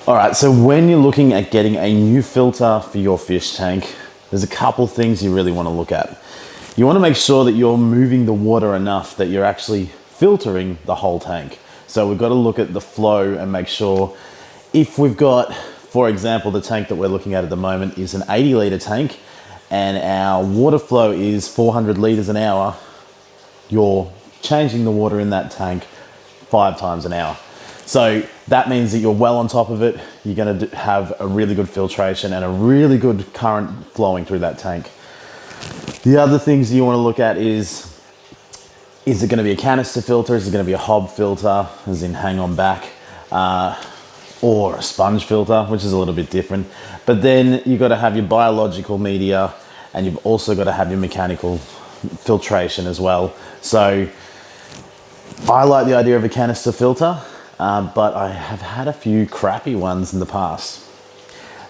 All right, so when you're looking at getting a new filter for your fish tank, there's a couple things you really want to look at. You want to make sure that you're moving the water enough that you're actually filtering the whole tank. So we've got to look at the flow and make sure if we've got, for example, the tank that we're looking at the moment is an 80 litre tank and our water flow is 400 litres an hour, you're changing the water in that tank 5 times an hour. So that means that you're well on top of it. You're going to have a really good filtration and a really good current flowing through that tank. The other things you want to look at is it going to be a canister filter? Is it going to be a hob filter, as in hang on back, or a sponge filter, which is a little bit different. But then you've got to have your biological media and you've also got to have your mechanical filtration as well. So I like the idea of a canister filter, but I have had a few crappy ones in the past.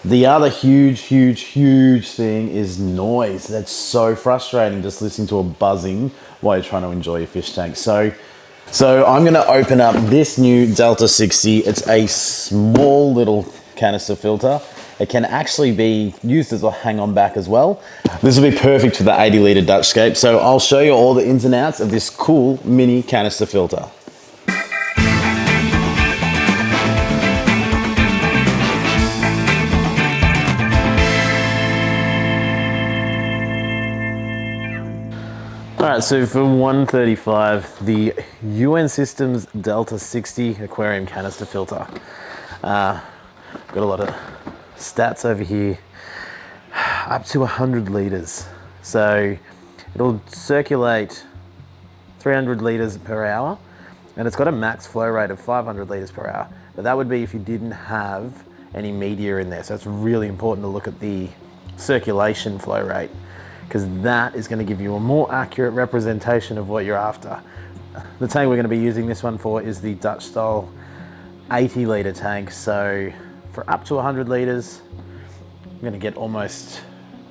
The other huge thing is noise. That's so frustrating, just listening to a buzzing while you're trying to enjoy your fish tank. So I'm gonna open up this new Delta 60. It's a small little canister filter. It can actually be used as a hang-on back as well. This will be perfect for the 80 litre Dutchscape. So I'll show you all the ins and outs of this cool mini canister filter. All right, so for 135, the UN Systems Delta 60 aquarium canister filter. Got a lot of stats over here, up to 100 litres. So it'll circulate 300 litres per hour, and it's got a max flow rate of 500 litres per hour. But that would be if you didn't have any media in there. So it's really important to look at the circulation flow rate, because that is going to give you a more accurate representation of what you're after. The tank we're going to be using this one for is the Dutch style 80 litre tank. So for up to 100 litres, I'm going to get almost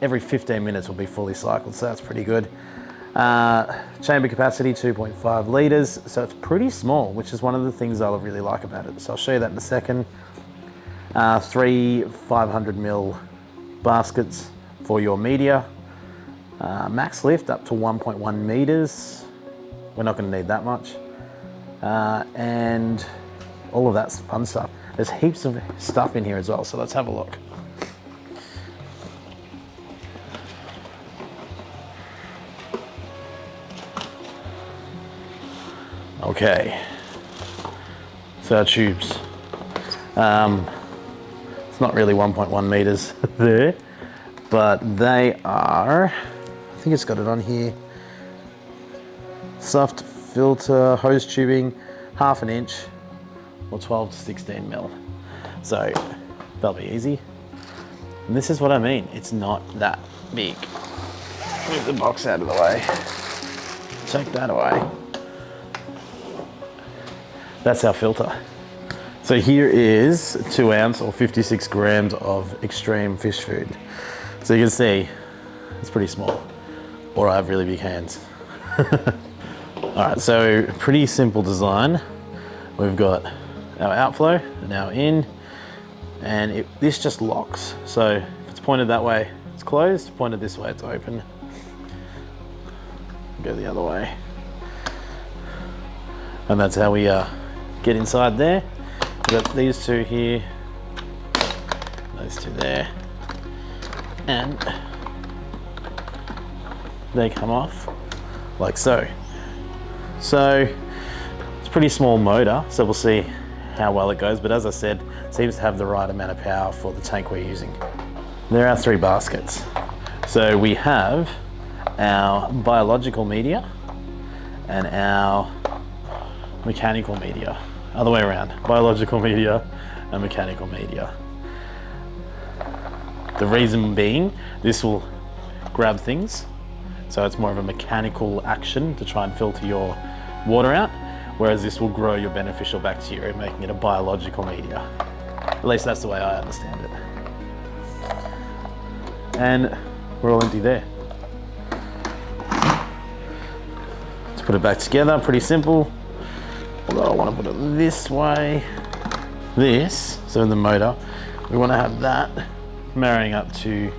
every 15 minutes will be fully cycled, so that's pretty good. Chamber capacity 2.5 litres, so it's pretty small, which is one of the things I really like about it. So I'll show you that in a second. 3 500ml baskets for your media. Max lift up to 1.1 meters. We're not going to need that much. And all of that's fun stuff. There's heaps of stuff in here as well, so let's have a look. Okay, so our tubes. It's not really 1.1 meters there, but they are, I think it's got it on here. Soft filter hose tubing, 1/2 inch or 12 to 16 mil. So that'll be easy. And this is what I mean. It's not that big. Move the box out of the way. Take that away. That's our filter. So here is 2 ounce or 56 grams of extreme fish food. So you can see it's pretty small, or I have really big hands. All right, so pretty simple design. We've got our outflow and our in, and this just locks. So if it's pointed that way, it's closed, pointed this way, it's open. Go the other way. And that's how we get inside there. We've got these two here, those two there, and they come off like so. So it's a pretty small motor, so we'll see how well it goes, but as I said, it seems to have the right amount of power for the tank we're using. There are 3 baskets. So we have our biological media and our mechanical media. Other way around, biological media and mechanical media. The reason being, this will grab things, so it's more of a mechanical action to try and filter your water out, whereas this will grow your beneficial bacteria, making it a biological media. At least that's the way I understand it. And we're all empty there. Let's put it back together, pretty simple. Although I want to put it this way. this, so in the motor, we want to have that marrying up to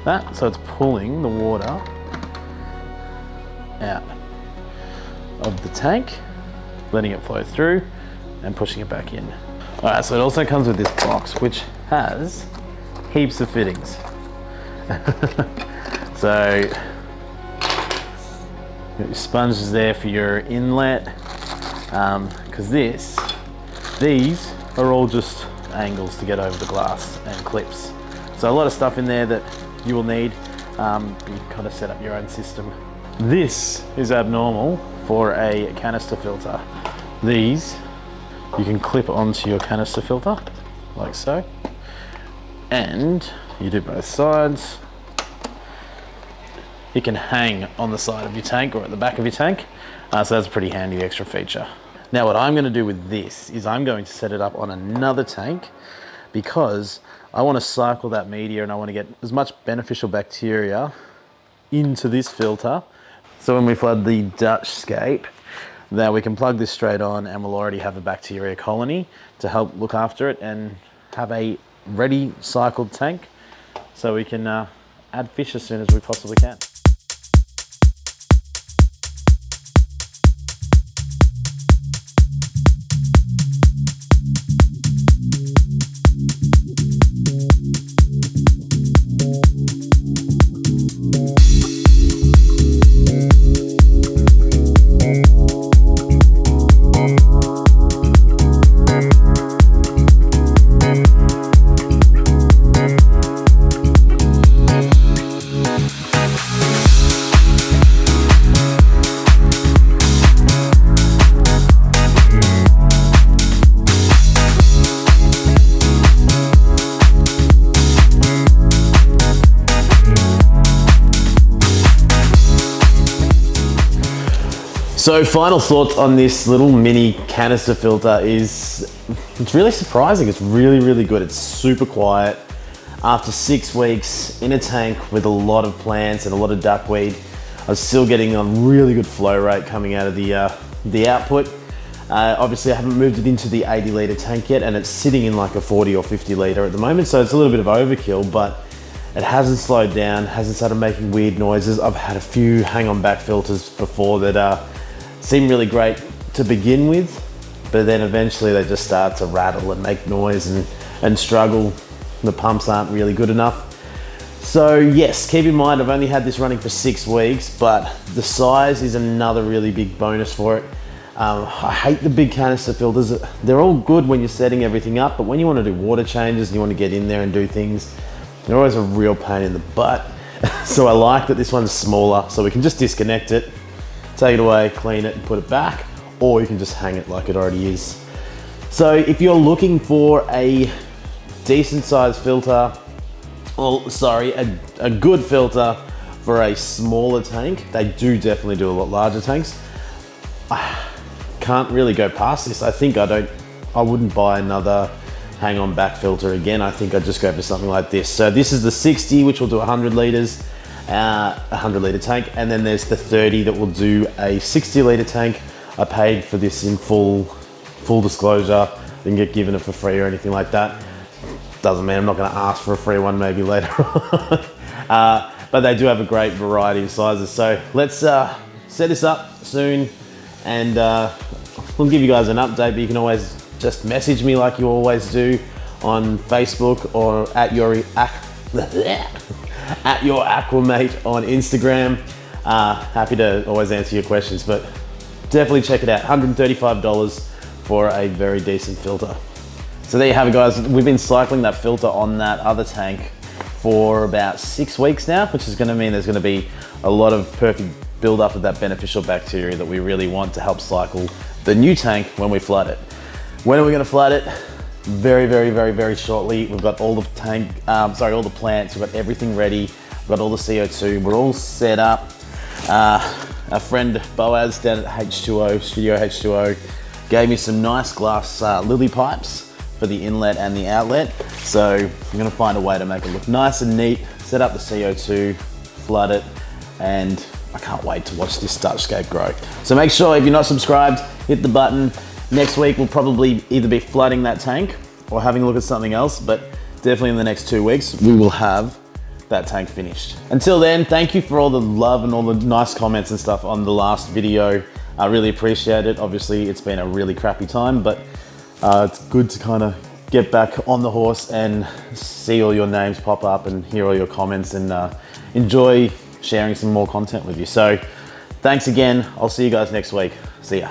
that, so it's pulling the water out of the tank, letting it flow through and pushing it back in. All right, so it also comes with this box, which has heaps of fittings. So your sponge is there for your inlet, because these are all just angles to get over the glass and clips. So a lot of stuff in there that you will need. You kind of set up your own system. This is abnormal for a canister filter. These you can clip onto your canister filter like so, and you do both sides. It can hang on the side of your tank or at the back of your tank, so that's a pretty handy extra feature. Now what I'm going to do with this is I'm going to set it up on another tank, because I want to cycle that media and I want to get as much beneficial bacteria into this filter, so when we flood the Dutch Scape, that we can plug this straight on and we'll already have a bacteria colony to help look after it and have a ready cycled tank, so we can add fish as soon as we possibly can. So final thoughts on this little mini canister filter is, it's really surprising. It's really, really good. It's super quiet. After 6 weeks in a tank with a lot of plants and a lot of duckweed, I was still getting a really good flow rate coming out of the output. Obviously I haven't moved it into the 80 litre tank yet, and it's sitting in like a 40 or 50 litre at the moment, so it's a little bit of overkill, but it hasn't slowed down, hasn't started making weird noises. I've had a few hang on back filters before that seem really great to begin with, but then eventually they just start to rattle and make noise and struggle. The pumps aren't really good enough. So yes, keep in mind I've only had this running for 6 weeks, but the size is another really big bonus for it. I hate the big canister filters. They're all good when you're setting everything up, but when you want to do water changes and you want to get in there and do things, they're always a real pain in the butt. So I like that this one's smaller, so we can just disconnect it, take it away, clean it and put it back, or you can just hang it like it already is. So if you're looking for a decent sized filter, a good filter for a smaller tank, they do definitely do a lot larger tanks. I can't really go past this. I think I wouldn't buy another hang on back filter again. I think I'd just go for something like this. So this is the 60, which will do 100 litres. 100 litre tank, and then there's the 30 that will do a 60 litre tank. I paid for this in full disclosure. Didn't get given it for free or anything like that. Doesn't mean I'm not going to ask for a free one maybe later on. But they do have a great variety of sizes. So let's set this up soon, and we'll give you guys an update, but you can always just message me like you always do on Facebook or at your Aquamate on Instagram. Happy to always answer your questions, but definitely check it out. $135 for a very decent filter. So there you have it, guys. We've been cycling that filter on that other tank for about 6 weeks now, which is going to mean there's going to be a lot of perfect build-up of that beneficial bacteria that we really want to help cycle the new tank when we flood it. When are we going to flood it? Very, very, very, very shortly. We've got all the all the plants, we've got everything ready, we've got all the CO2, we're all set up. Our friend Boaz down at H2O, Studio H2O, gave me some nice glass lily pipes for the inlet and the outlet. So I'm gonna find a way to make it look nice and neat, set up the CO2, flood it, and I can't wait to watch this Dutch Scape grow. So make sure if you're not subscribed, hit the button. Next week we'll probably either be flooding that tank or having a look at something else, but definitely in the next 2 weeks, we will have that tank finished. Until then, thank you for all the love and all the nice comments and stuff on the last video. I really appreciate it. Obviously, it's been a really crappy time, but it's good to kind of get back on the horse and see all your names pop up and hear all your comments and enjoy sharing some more content with you. So thanks again. I'll see you guys next week. See ya.